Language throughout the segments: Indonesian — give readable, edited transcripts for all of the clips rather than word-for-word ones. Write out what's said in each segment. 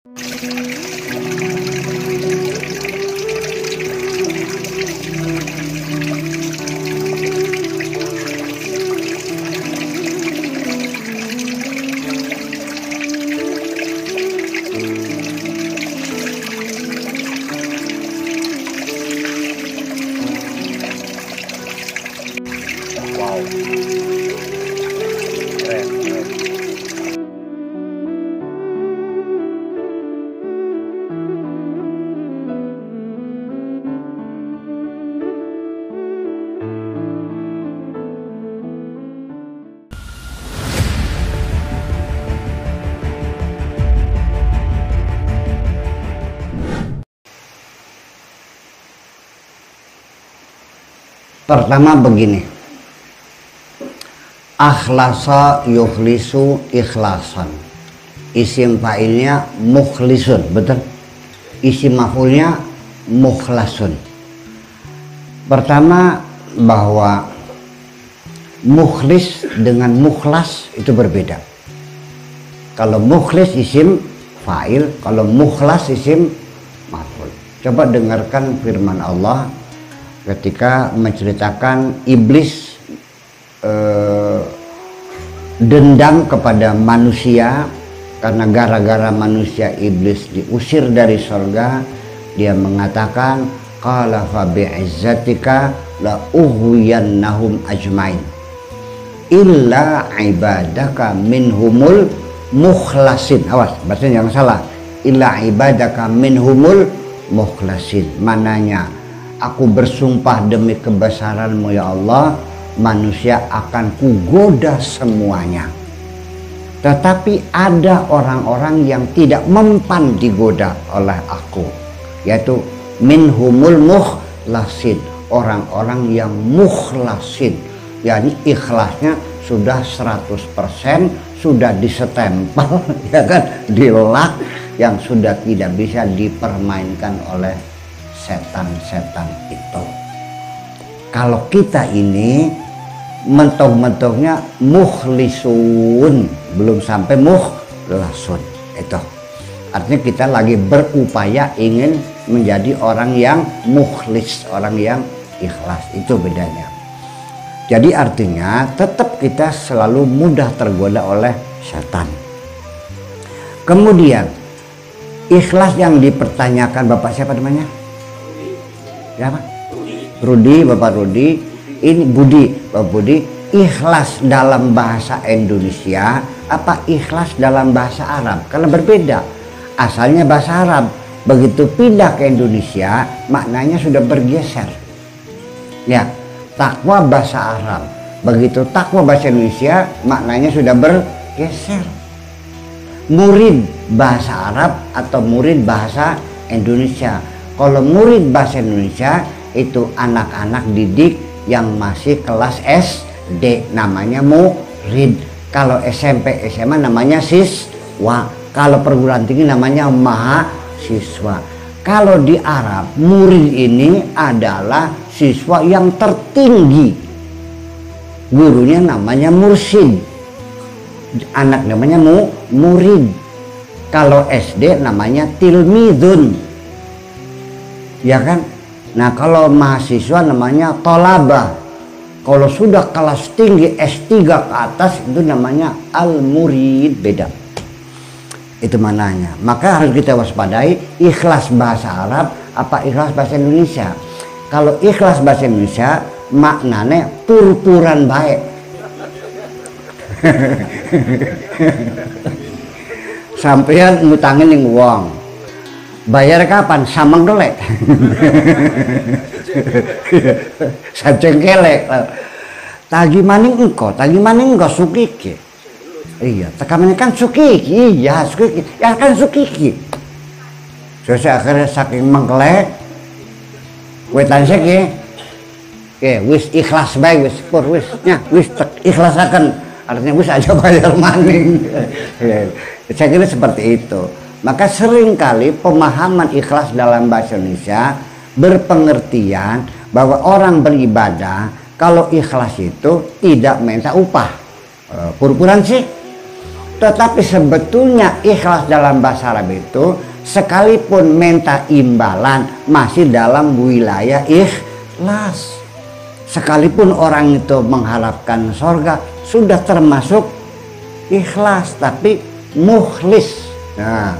Wow, keren, keren. Pertama begini, akhlasa yukhlisu ikhlasan, isim fa'ilnya mukhlisun, betul? Isim maf'ulnya mukhlasun. Pertama, bahwa mukhlis dengan mukhlas itu berbeda. Kalau mukhlis isim fa'il, kalau mukhlas isim maf'ul. Coba dengarkan firman Allah ketika menceritakan iblis dendam kepada manusia karena gara-gara manusia iblis diusir dari surga. Dia mengatakan, qala fa bi'izzatika la ughwiyannahum ajmain illa ibadaka minhumul mukhlasin. Awas, bahasanya jangan salah. Illa ibadaka minhumul mukhlasin. Mananya, aku bersumpah demi kebesaranmu ya Allah, manusia akan kugoda semuanya. Tetapi ada orang-orang yang tidak mempan digoda oleh aku, yaitu minhumul mukhlasin, orang-orang yang mukhlasin, yakni ikhlasnya sudah 100%, sudah disetempel, ya kan, dilak, yang sudah tidak bisa dipermainkan oleh setan-setan itu. Kalau kita ini mentok-mentoknya mukhlisun, belum sampai mukhlasun, itu artinya kita lagi berupaya ingin menjadi orang yang mukhlis, orang yang ikhlas. Itu bedanya. Jadi artinya tetap kita selalu mudah tergoda oleh setan. Kemudian ikhlas yang dipertanyakan, Bapak siapa namanya? Siapa? Rudi, Bapak Rudi. Ini Budi, Bapak Budi. Ikhlas dalam bahasa Indonesia apa ikhlas dalam bahasa Arab? Karena berbeda. Asalnya bahasa Arab, begitu pindah ke Indonesia maknanya sudah bergeser. Ya, takwa bahasa Arab, begitu takwa bahasa Indonesia maknanya sudah bergeser. Murid bahasa Arab atau murid bahasa Indonesia. Kalau murid bahasa Indonesia itu anak-anak didik yang masih kelas SD, namanya murid. Kalau SMP SMA namanya siswa. Kalau perguruan tinggi namanya mahasiswa. Kalau di Arab, murid ini adalah siswa yang tertinggi. Gurunya namanya mursyid. Anak namanya murid. Kalau SD namanya tilmidun. Ya kan? Nah, kalau mahasiswa namanya tolabah. Kalau sudah kelas tinggi S3 ke atas itu namanya al-murid, beda. Itu mananya. Maka harus kita waspadai ikhlas bahasa Arab apa ikhlas bahasa Indonesia. Kalau ikhlas bahasa Indonesia maknanya purpuran baik. Sampeyan ngutangin yang uang, bayar kapan? Samang dolek. Sajengkelek. Tagi maning engko sukiki. Iya, tekamannya kan sukiki, iya sukiki, ya kan sukiki. Saya akhirnya saking mengkelek, wetan seki, wis ikhlas baik, wis pur, wis, nya, wis ikhlas akan, artinya wis aja bayar maning. Saya kira seperti itu. Maka seringkali pemahaman ikhlas dalam bahasa Indonesia berpengertian bahwa orang beribadah kalau ikhlas itu tidak minta upah. Purpuran sih. Tetapi sebetulnya ikhlas dalam bahasa Arab itu sekalipun minta imbalan masih dalam wilayah ikhlas. Sekalipun orang itu mengharapkan surga sudah termasuk ikhlas, tapi mukhlis. Nah,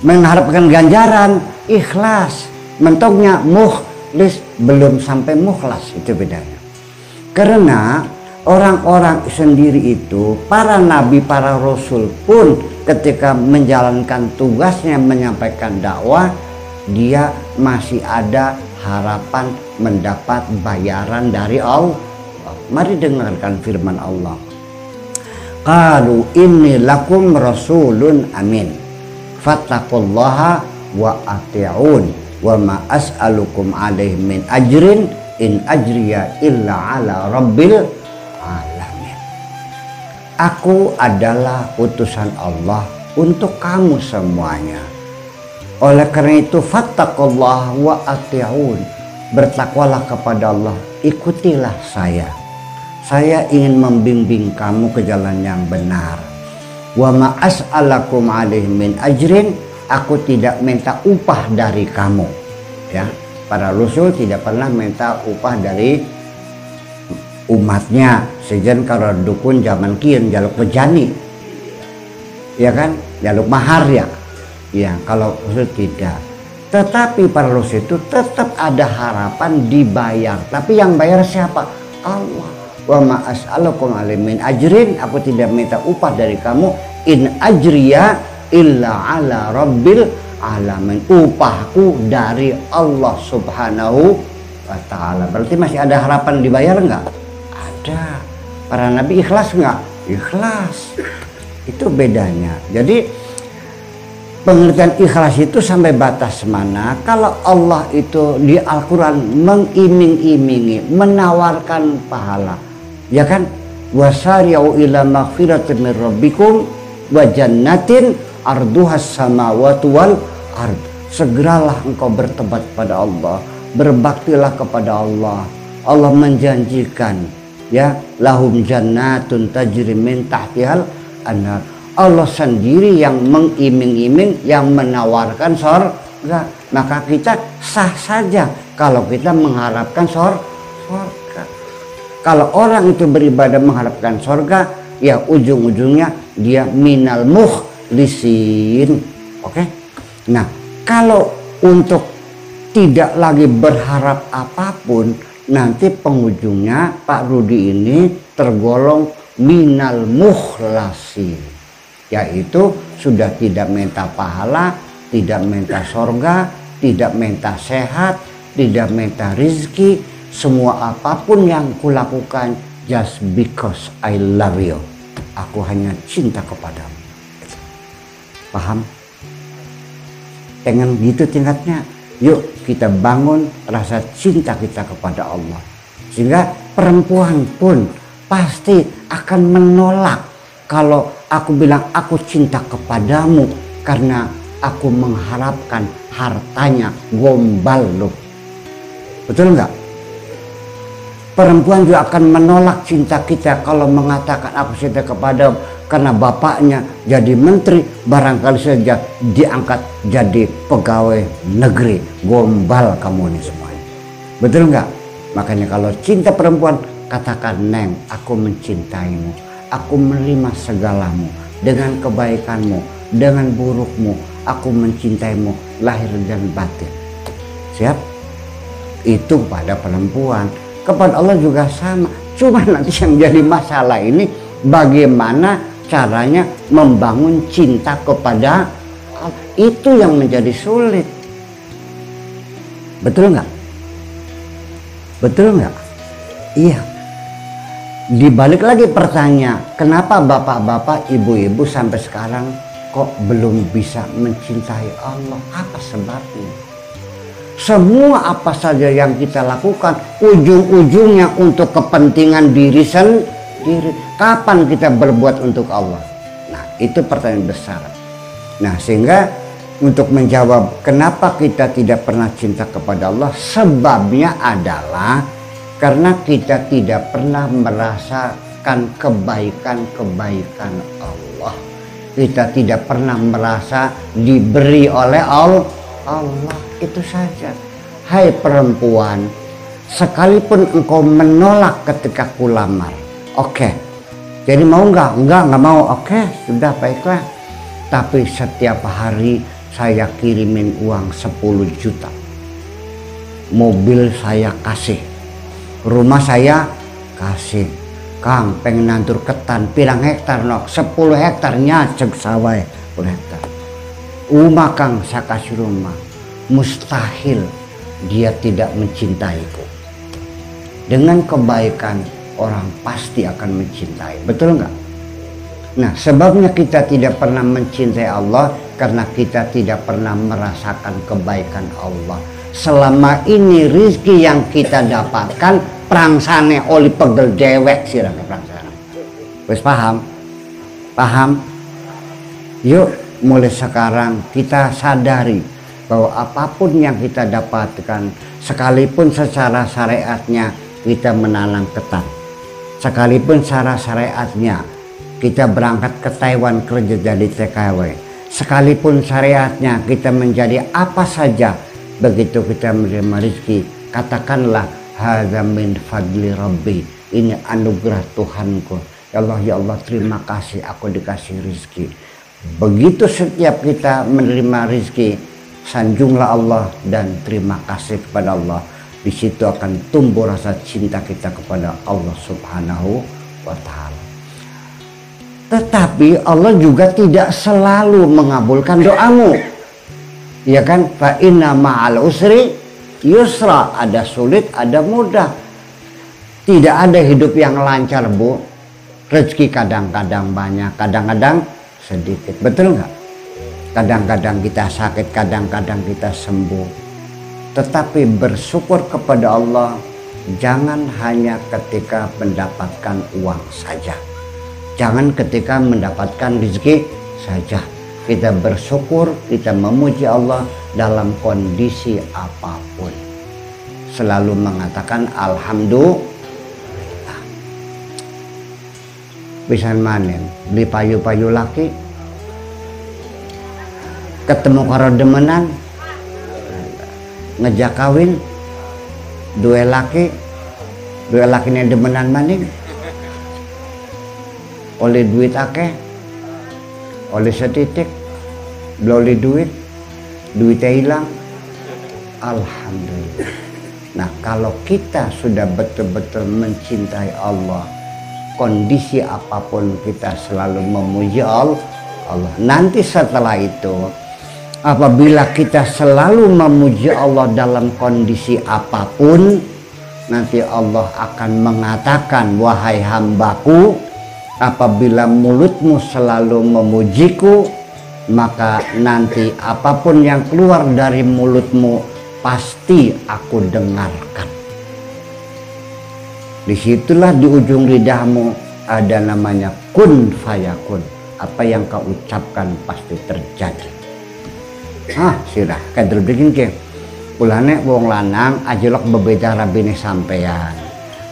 mengharapkan ganjaran ikhlas, mentoknya mukhlis, belum sampai mukhlas, itu bedanya. Karena orang-orang sendiri itu, para nabi, para rasul pun ketika menjalankan tugasnya menyampaikan dakwah, dia masih ada harapan mendapat bayaran dari Allah. Mari dengarkan firman Allah. Qalu inni lakum rasulun amin fattaqullaha wa ati'un wa ma as'alukum alaihi min ajrin in ajriya illa ala rabbil alamin. Aku adalah utusan Allah untuk kamu semuanya. Oleh karena itu fattaqullaha wa ati'un, bertakwalah kepada Allah, ikutilah saya. Saya ingin membimbing kamu ke jalan yang benar. Wa ma as'alakum alaihi min ajrin, aku tidak minta upah dari kamu. Ya, para rasul tidak pernah minta upah dari umatnya. Sejen kalau dukun zaman kieu jaluk bejani. Ya kan? Jaluk mahar ya. Ya, kalau rasul tidak. Tetapi para rasul itu tetap ada harapan dibayar. Tapi yang bayar siapa? Allah. Wa ma as'alukum alaihi min ajrin, aku tidak minta upah dari kamu, in ajriya illa ala rabbil alamin, upahku dari Allah subhanahu wa ta'ala. Berarti masih ada harapan dibayar enggak? Ada. Para nabi ikhlas enggak? Ikhlas. Itu bedanya. Jadi pengertian ikhlas itu sampai batas mana? Kalau Allah itu di Al-Quran mengiming-imingi, menawarkan pahala, ya kan? Wasari'u ila maghfiratin min rabbikum wa jannatin arduhas samawati wal ard. Segeralah engkau bertobat pada Allah, berbaktilah kepada Allah. Allah menjanjikan, ya, lahum jannatun tajri min tahtihal anhar. Allah sendiri yang mengiming-iming, yang menawarkan surga. Maka kita sah saja kalau kita mengharapkan surga. Kalau orang itu beribadah mengharapkan surga, ya ujung-ujungnya dia minal mukhlisin. Oke? Nah, kalau untuk tidak lagi berharap apapun, nanti penghujungnya Pak Rudi ini tergolong minal mukhlasin. Yaitu sudah tidak minta pahala, tidak minta surga, tidak minta sehat, tidak minta rizki, semua apapun yang kulakukan just because I love you. Aku hanya cinta kepadamu. Paham? Pengen gitu tingkatnya. Yuk kita bangun rasa cinta kita kepada Allah. Sehingga perempuan pun pasti akan menolak kalau aku bilang aku cinta kepadamu karena aku mengharapkan hartanya, gombal loh. Betul nggak? Perempuan juga akan menolak cinta kita kalau mengatakan aku cinta kepadamu karena bapaknya jadi menteri, barangkali saja diangkat jadi pegawai negeri. Gombal kamu ini semuanya. Betul nggak? Makanya kalau cinta perempuan, katakan, Neng, aku mencintaimu. Aku menerima segalamu, dengan kebaikanmu, dengan burukmu, aku mencintaimu lahir dan batin. Siap? Itu pada perempuan. Kepada Allah juga sama. Cuma nanti yang jadi masalah ini bagaimana caranya membangun cinta kepada Allah. Itu yang menjadi sulit. Betul nggak? Betul nggak? Iya. Dibalik lagi pertanyaan, kenapa bapak-bapak, ibu-ibu sampai sekarang kok belum bisa mencintai Allah? Apa sebabnya? Semua apa saja yang kita lakukan ujung-ujungnya untuk kepentingan diri sendiri. Kapan kita berbuat untuk Allah? Nah, itu pertanyaan besar. Nah, sehingga untuk menjawab kenapa kita tidak pernah cinta kepada Allah, sebabnya adalah karena kita tidak pernah merasakan kebaikan-kebaikan Allah. kita tidak pernah merasa diberi oleh Allah. Itu saja. Hai perempuan, sekalipun engkau menolak ketika kulamar, oke. Jadi mau nggak mau, oke, sudah baiklah. Tapi setiap hari saya kirimin uang 10 juta. Mobil saya kasih, rumah saya kasih. Kang pengen nantur ketan pirang hektar nok 10 hektarnya cek sawah 10 hektar. Rumah Kang saya kasih rumah. Mustahil dia tidak mencintaiku. Dengan kebaikan orang pasti akan mencintai, betul nggak? Nah, sebabnya kita tidak pernah mencintai Allah karena kita tidak pernah merasakan kebaikan Allah. Selama ini rizki yang kita dapatkan prangsane oli pegel dewek sirah prangsane. Wes paham? Paham? Yuk mulai sekarang kita sadari bahwa apapun yang kita dapatkan, sekalipun secara syariatnya kita menanam ketan, sekalipun secara syariatnya kita berangkat ke Taiwan kerja jadi TKW, sekalipun syariatnya kita menjadi apa saja, begitu kita menerima rezeki, katakanlah hadza min fadli rabbi, ini anugerah Tuhanku. Ya Allah terima kasih aku dikasih rezeki. Begitu setiap kita menerima rezeki, sanjunglah Allah dan terima kasih kepada Allah. Di situ akan tumbuh rasa cinta kita kepada Allah Subhanahu wa Ta'ala. Tetapi Allah juga tidak selalu mengabulkan doamu. Ya kan, fa inna ma'al usri yusra, ada sulit ada mudah. Tidak ada hidup yang lancar, Bu. Rezeki kadang-kadang banyak, kadang-kadang sedikit, betul nggak? Kadang-kadang kita sakit, kadang-kadang kita sembuh. Tetapi bersyukur kepada Allah jangan hanya ketika mendapatkan uang saja, jangan ketika mendapatkan rezeki saja. Kita bersyukur, kita memuji Allah dalam kondisi apapun. Selalu mengatakan alhamdulillah. Bisa manen, beli payu-payu laki, ketemu karo demenan, ngejak kawin, dua laki ini demenan maning, oleh duit akeh, oleh setitik, beli duitnya hilang, alhamdulillah. Nah, kalau kita sudah betul-betul mencintai Allah, kondisi apapun kita selalu memuji Allah. Nanti setelah itu, apabila kita selalu memuji Allah dalam kondisi apapun, nanti Allah akan mengatakan, wahai hambaku, apabila mulutmu selalu memujiku, maka nanti apapun yang keluar dari mulutmu pasti aku dengarkan. Disitulah di ujung lidahmu ada namanya kun fayakun. Apa yang kau ucapkan pasti terjadi. Sirah kadel bikin ke ulane wong lanang ajelok bebeda rabine sampean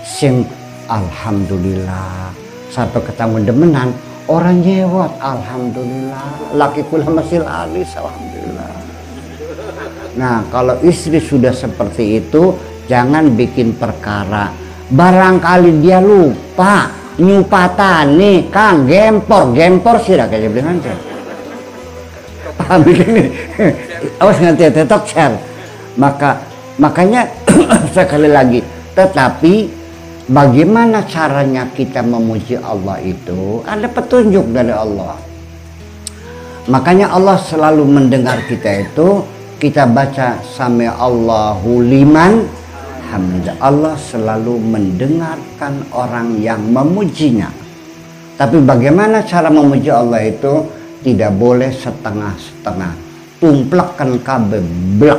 sing alhamdulillah sampai ketemu demenan orang nyewot alhamdulillah, laki kula masih laris alhamdulillah. Nah, kalau istri sudah seperti itu jangan bikin perkara. Barangkali dia lupa nyupatane Kang gempor sirah kayak bilang aja. Begini, awas nanti tetok share. Makanya sekali lagi, tetapi bagaimana caranya kita memuji Allah itu ada petunjuk dari Allah. Makanya Allah selalu mendengar kita itu, kita baca sami Allahu liman hamida. Allah selalu mendengarkan orang yang memujinya. Tapi bagaimana cara memuji Allah itu? Tidak boleh setengah-setengah, tumplekkan kabeh blek.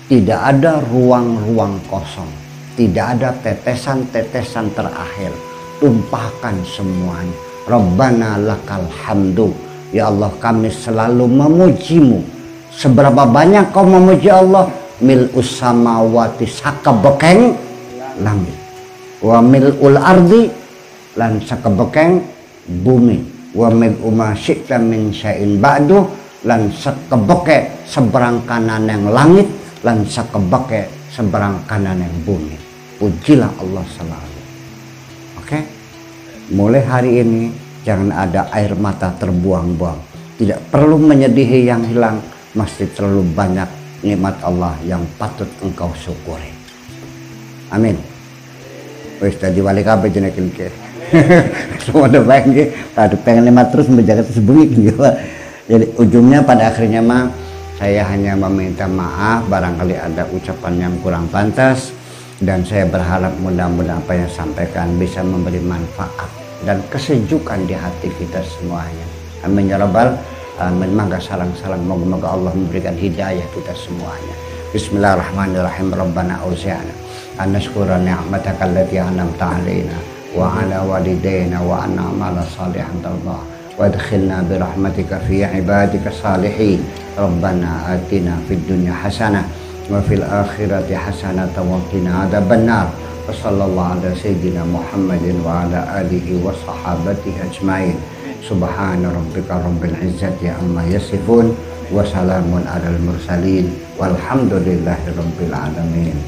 Tidak ada ruang-ruang kosong, tidak ada tetesan-tetesan terakhir. Tumpahkan semuanya. Rabbana lakal hamdu, ya Allah kami selalu memujimu. Seberapa banyak kau memuji Allah? Mil'us samawati sakabekeng langit, wa mil'ul ardi lan sakabekeng bumi. wa min uma syi'ta min syai'in ba'du lan sakebeke seberang kanan yang langit lan sakebeke seberang kanan yang bumi. Pujilah Allah selalu. Oke? Mulai hari ini jangan ada air mata terbuang-buang. Tidak perlu menyedihi yang hilang, masih terlalu banyak nikmat Allah yang patut engkau syukuri. Amin. Wis tadi balik apa jenekin ke. Semua udah baik nggih. Tadi pengen nikmat terus menjaga tersebut gitu. Jadi ujungnya pada akhirnya mah saya hanya meminta maaf barangkali ada ucapan yang kurang pantas, dan saya berharap mudah-mudahan apa yang sampaikan bisa memberi manfaat dan kesejukan di hati kita semuanya. Amin ya rabbal alamin. Mangga salang-salang moga-moga Allah memberikan hidayah kita semuanya. Bismillahirrahmanirrahim. Rabbana auzi'na an nashkura ni'mataka allati an'amta 'alaina wa 'ala walidayna wa an na'mala salihan tardah wa adkhilna bi rahmatika fi ibadika salihin. Rabbana atina fid dunya hasanah wa fil akhirati hasanah wa qina adzabannar. Wa sallallahu ala sayyidina Muhammadin wa ala alihi wa sahabatihi ajmain. Subhana rabbika rabbil izzati amma yasifun wa salamun alal mursalin walhamdulillahi rabbil alamin.